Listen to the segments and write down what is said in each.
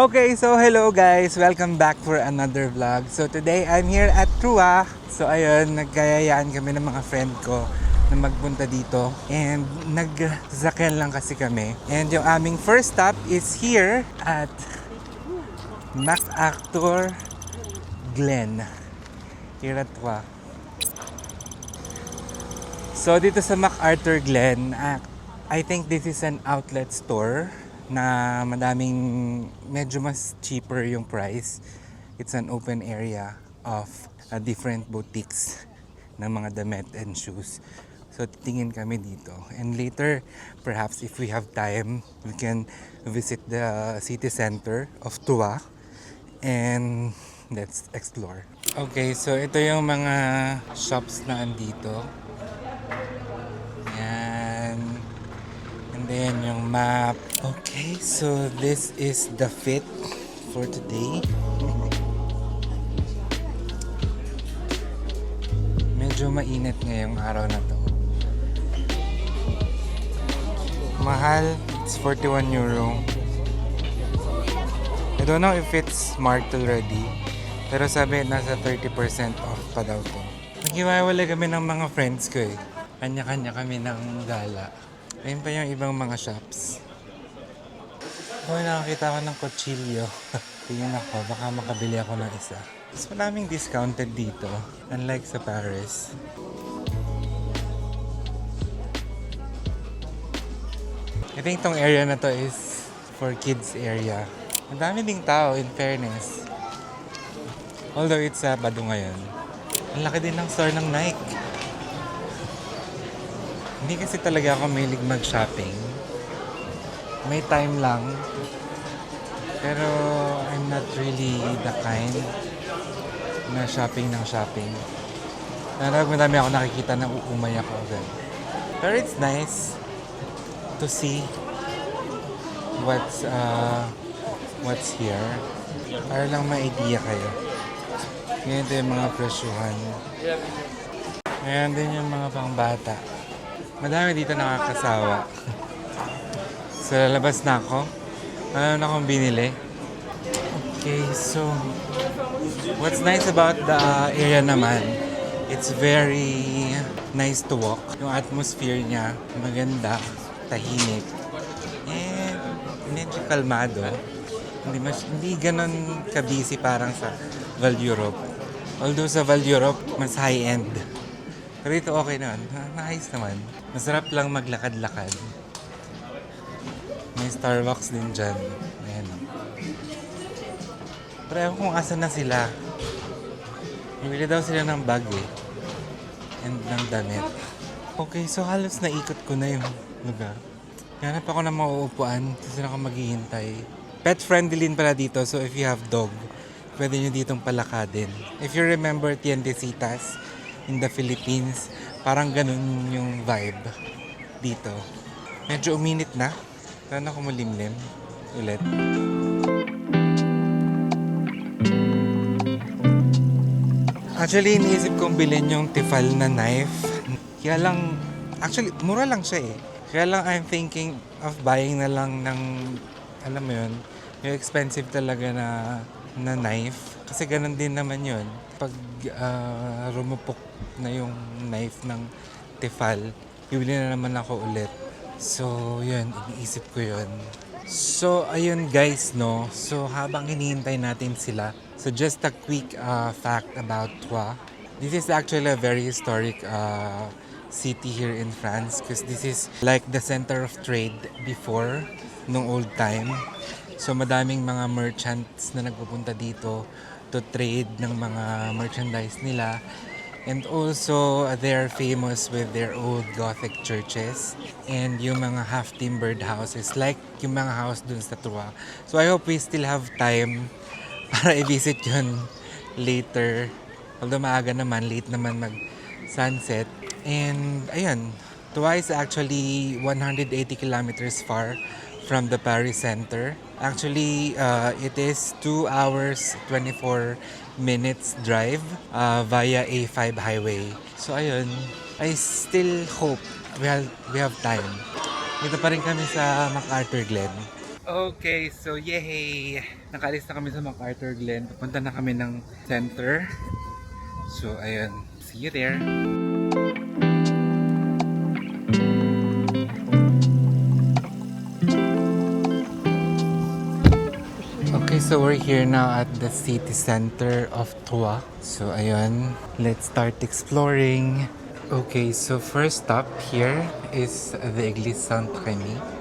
Okay, so hello guys! Welcome back for another vlog. So today I'm here at Troyes. So ayun, nagkayayaan kami ng mga friend ko na magpunta dito. And nagsasakyan lang kasi kami. And yung aming first stop is here at MacArthur Glen. Here at Troyes. So dito sa MacArthur Glen, I think this is an outlet store na madaming medyo mas cheaper yung price. It's an open area of different boutiques ng mga damit and shoes. So titingin kami dito. And later, perhaps if we have time, we can visit the city center of Troyes and let's explore. Okay, so ito yung mga shops na andito. Yan. And then yung map. Okay, so this is the fit for today. Medyo mainit ngayong araw na to. Mahal, it's 41 euro. I don't know if it's marked already, pero sabi nasa 30% off pa daw to. Naghiwalay kami ng mga friends ko eh. Kanya-kanya kami ng gala. Ayun pa yung ibang mga shops. Hoy, nakakita ko ng kutsilyo. Tingin ako, baka makabili ako ng isa. Mas maraming discounted dito, unlike sa Paris. I think tong area na to is for kids area. Ang dami ding tao, in fairness. Although it's Sabado ngayon. Ang laki din ng store ng Nike. Hindi kasi talaga ako mahilig mag-shopping. May time lang. Pero I'm not really the kind na shopping ng shopping. Narag madami ako nakikita na uumay ako agad. Pero it's nice to see what's here. Para lang ma-idea kayo. Ganito yung mga presyuhan. Ngayon din yung mga pangbata. Madami dito nakakasawa. So, lalabas na ako. Ano na akong binili? Okay, so what's nice about the area naman, it's very nice to walk. Yung atmosphere niya, maganda, tahimik, and medyo kalmado. Hindi ganun ka-busy parang sa Val Europe. Although sa Val Europe, mas high-end. Pero ito okay naman. Nice naman. Masarap lang maglakad-lakad. May Starbucks din dyan. Ayan o. Pero ewan kung asan na sila. Bibili daw sila ng bag eh. And ng damit. Okay, so halos naikot ko na yung lugar. Hanap ako ng mauupuan. Kasi ako maghihintay. Pet friendly din pala dito. So if you have dog, pwede nyo ditong palakadin. If you remember Tiendesitas in the Philippines, parang ganun yung vibe dito. Medyo uminit na. Sana ako malimlim ulit. Actually, iniisip kong bilhin yung Tefal na knife. Kaya lang, actually, mura lang siya eh. Kaya lang I'm thinking of buying na lang ng, alam mo yun, yung expensive talaga na knife. Kasi ganun din naman yun. Pag rumupok na yung knife ng Tefal, bibili na naman ako ulit. So, yun, iniisip ko yun. So, ayun guys, no? So, habang hinihintay natin sila. So, just a quick fact about Troyes. This is actually a very historic city here in France because this is like the center of trade before, nung old time. So, madaming mga merchants na nagpupunta dito to trade ng mga merchandise nila. And also, they're famous with their old Gothic churches and yung mga half-timbered houses, like yung mga house dun sa Troyes. So, I hope we still have time para i-visit yun later. Although maaga naman, late naman mag-sunset. And, ayun, Troyes is actually 180 kilometers far from the Paris center. Actually, it is 2 hours, 24 minutes drive via A5 highway. So ayun, I still hope we have time. Dito pa rin kami sa MacArthur Glen. Okay, so yay! Nakaalis na kami sa MacArthur Glen. Papunta na kami ng center. So ayun, see you there. Okay, so we're here now at the city center of Troyes. So ayun, let's start exploring. Okay, so first stop here is the Église Saint-Rémy.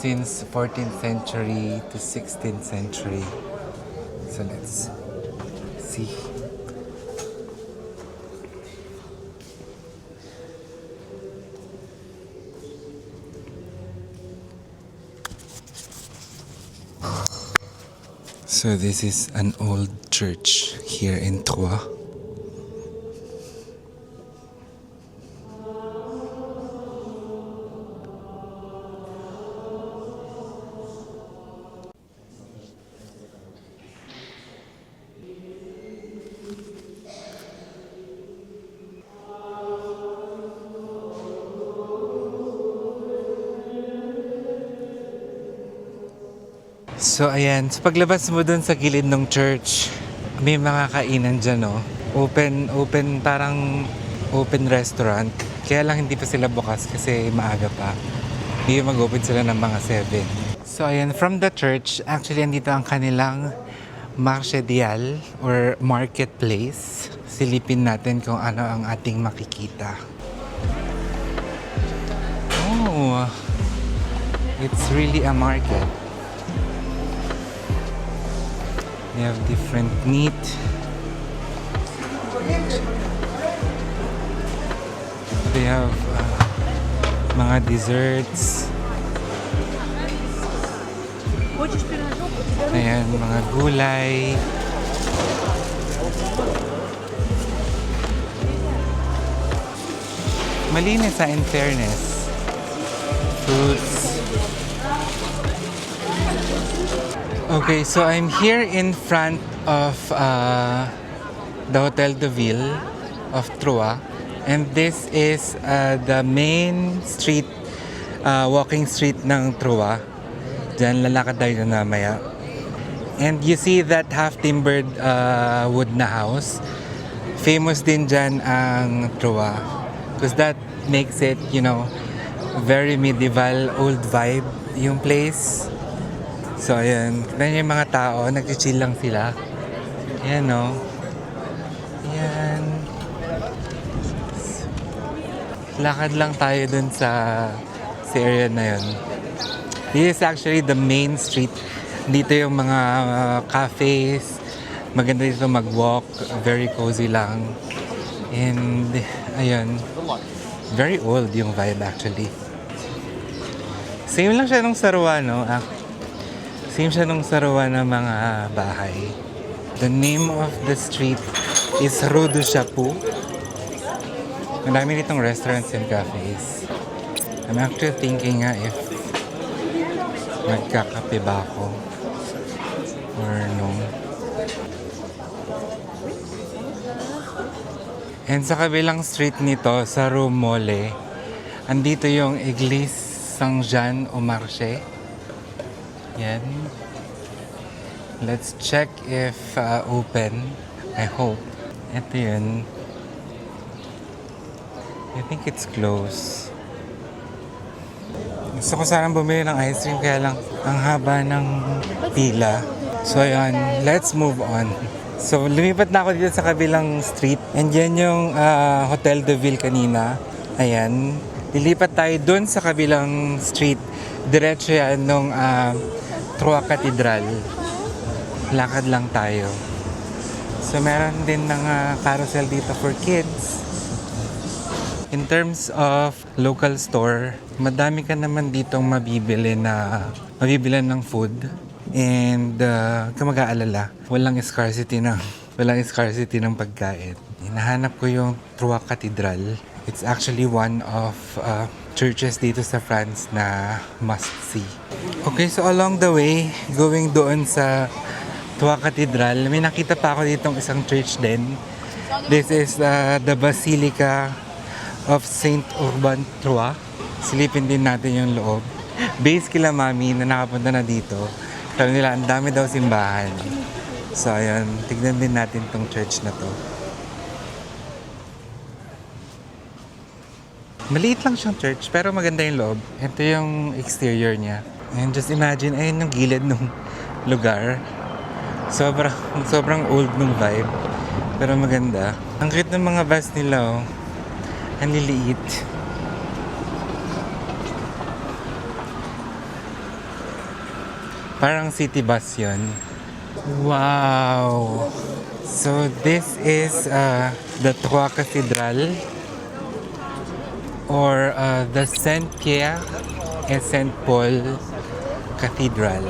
Since 14th century to 16th century. So let's see. So this is an old church here in Troyes. So ayan, so paglabas mo dun sa gilid ng church, may mga kainan dyan, no? Open, parang open restaurant. Kaya lang hindi pa sila bukas kasi maaga pa. Hindi mag-open sila ng mga 7. So ayan, from the church, actually andito ang kanilang marché dial or marketplace. Silipin natin kung ano ang ating makikita. Oh, it's really a market. They have different meat. They have mga desserts. Ayan, mga gulay. Malinis in fairness. Fruits. Okay, so I'm here in front of the Hotel de Ville of Troyes, and this is the main street, walking street ng Troyes. Diyan lalakad tayo na maya. And you see that half-timbered wood na house. Famous din dyan ang Troyes, because that makes it, you know, very medieval, old vibe yung place. So, ayan. Tignan yung mga tao. Nag-chill lang sila. Ayan, no? Ayan. Lakad lang tayo dun sa area na yun. This is actually the main street. Dito yung mga cafes. Maganda dito mag-walk. Very cozy lang. And, ayan. Very old yung vibe actually. Same lang siya nung Sarwa, no? Same siya nung Sarwa ng mga bahay. The name of the street is Rue du Chapeau. Ang dami nitong restaurants and cafes. I'm actually thinking if magkakape ba ako or no. And sa kabilang street nito, sa Rue Mole, andito yung Église Saint-Jean au Marché. Yan. Let's check if open. I hope. Ito yun. I think it's closed. Gusto ko sanang bumili ng ice cream kaya lang ang haba ng pila. So ayan, let's move on. So lumipat na ako dito sa kabilang street. And yan yung Hotel de Ville kanina. Ayan. Lilipat tayo dun sa kabilang street. Diretso yan nung Troyes Cathedral. Lakad lang tayo. So meron din ng carousel dito for kids. In terms of local store, madami ka naman ditong mabibilan ng food. And ka mag-aalala, walang scarcity ng pagkain. Hinahanap ko yung Troyes Cathedral. It's actually one of churches dito sa France na must see. Okay, so along the way, going doon sa Troyes Cathedral, may nakita pa ako ditong isang church din. This is the Basilica of Saint Urban Troyes. Silipin din natin yung loob. base kila mami na nakapunta na dito. Sabi nila, ang dami daw simbahan. So, ayun. Tignan din natin tong church na to. Maliit lang siyang church, pero maganda yung loob. Ito yung exterior niya. And just imagine, ayun yung gilid ng lugar. Sobrang old nung vibe. Pero maganda. Ang cute ng mga bus nila, oh. Ang liliit. Parang city bus yun. Wow! So, this is the Troyes Cathedral or the Saint Pierre and Saint Paul Cathedral.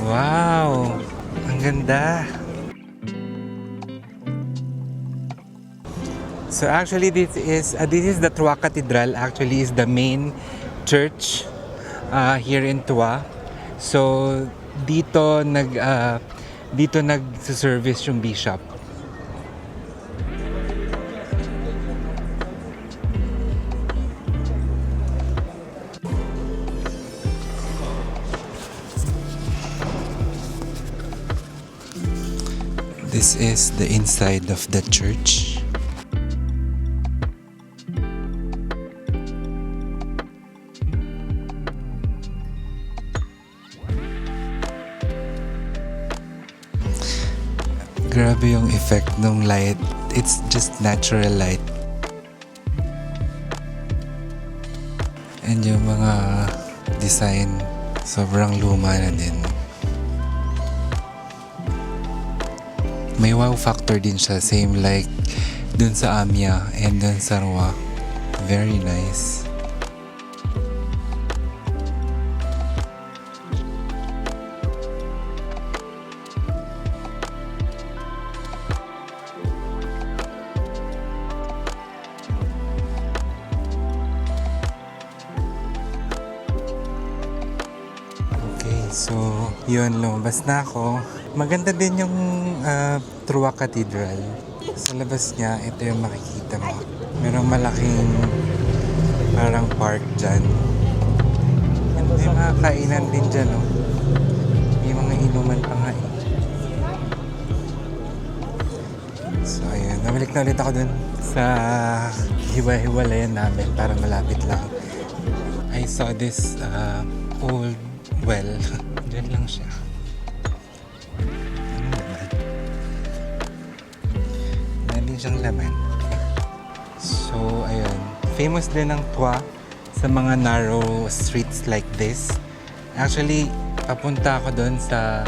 Wow! Ang ganda! So actually this is the Troyes Cathedral. Actually is the main church here in Troyes. So dito nag-service yung bishop. This is the inside of the church. Grabe yung effect ng light. It's just natural light. And yung mga design, sobrang luma na din. May wow factor din siya. Same like dun sa Amia and dun sa Roa. Very nice. So, yun, lumabas na ako. Maganda din yung Troyes Cathedral. Sa labas niya, ito yung makikita mo. Merong malaking parang park dyan. And may mga kainan din dyan, no? May mga inuman pa nga eh. So, ayun. Nabalik na ulit ako dun sa hiwa-hiwalayan namin para malapit lang. I saw this old well, dyan lang siya. Ano naman? Meron din siyang laman. So, ayun. Famous din ang Troyes sa mga narrow streets like this. Actually, papunta ako doon sa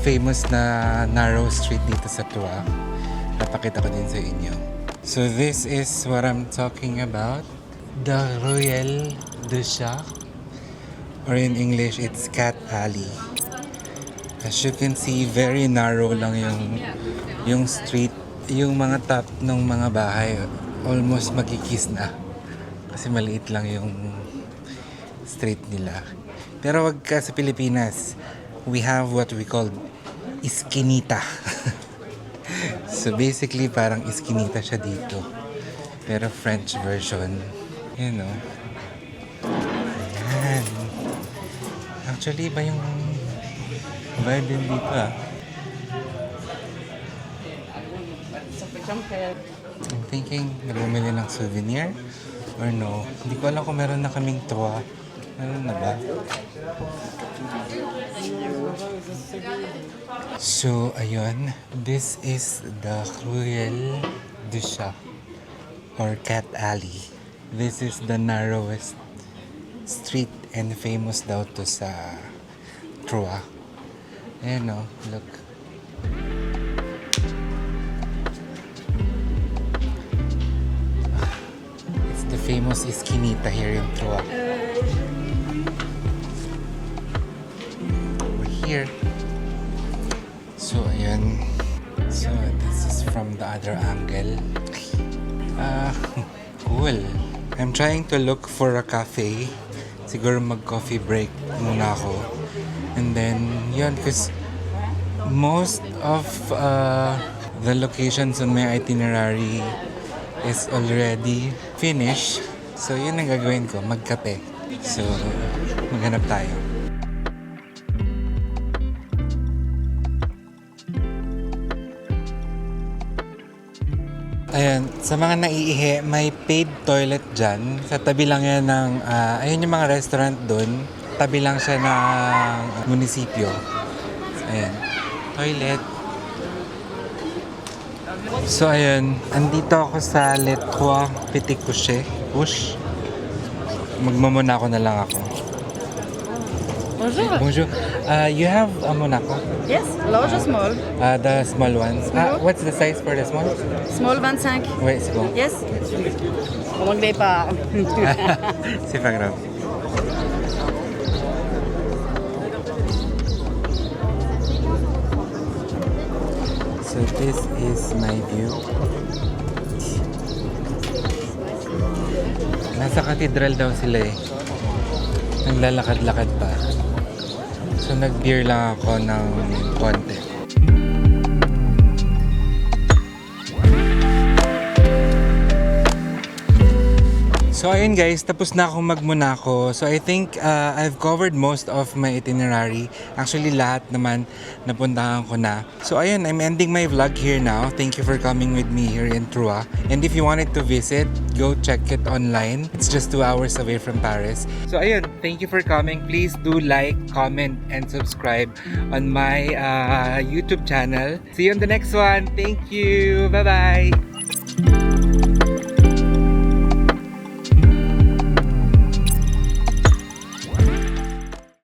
famous na narrow street dito sa Troyes. Napakita ko din sa inyo. So, this is what I'm talking about. The Ruelle de Chat. Or in English, it's Cat Alley. As you can see, very narrow lang yung street. Yung mga top ng mga bahay, almost magkikis na. Kasi maliit lang yung street nila. Pero wag ka sa Pilipinas, we have what we call iskinita. So basically, parang iskinita siya dito. Pero French version. You know. Ayan. Actually, iba yung vibe din dito ah. I'm thinking na bumili ng souvenir or no. Hindi ko alam kung meron na kaming Troyes. Meron na ba? So, ayun. This is the Ruelle de Chat or Cat Alley. This is the narrowest street and famous daw to sa Troyes. Ayan o, look. It's the famous Esquinita here in Troyes. We're here. So, ayan. So, this is from the other angle. Cool. I'm trying to look for a cafe. Siguro mag-coffee break muna ako. And then, yun, because most of the locations on my itinerary is already finished. So, yun ang gagawin ko, magkape. So, maghanap tayo. Ayan, sa mga naiihi, may paid toilet dyan. Sa tabi lang yan ng, ayun yung mga restaurant dun. Tabi lang siya ng munisipyo. Ayan, toilet. So ayun, andito ako sa Les Trois Petits Couchés. Push. Magmamuna ako na lang ako. Bonjour. Bonjour. You have a Monaco? Yes, large or small? The small ones. What's the size for the small? Small 25. Wait, c'est bon. Yes. En anglais pas. C'est pas grave. So this is my view. Nasa cathedral daw sila eh. Naglalakad-lakad pa. So nag-beer lang ako ng konti. So ayun guys, tapos na akong mag-Monaco. So I think I've covered most of my itinerary. Actually lahat naman napuntahan ko na. So ayun, I'm ending my vlog here now. Thank you for coming with me here in Troyes. And if you wanted to visit, go check it online. It's just 2 hours away from Paris. So ayun, thank you for coming. Please do like, comment, and subscribe on my YouTube channel. See you on the next one. Thank you. Bye-bye.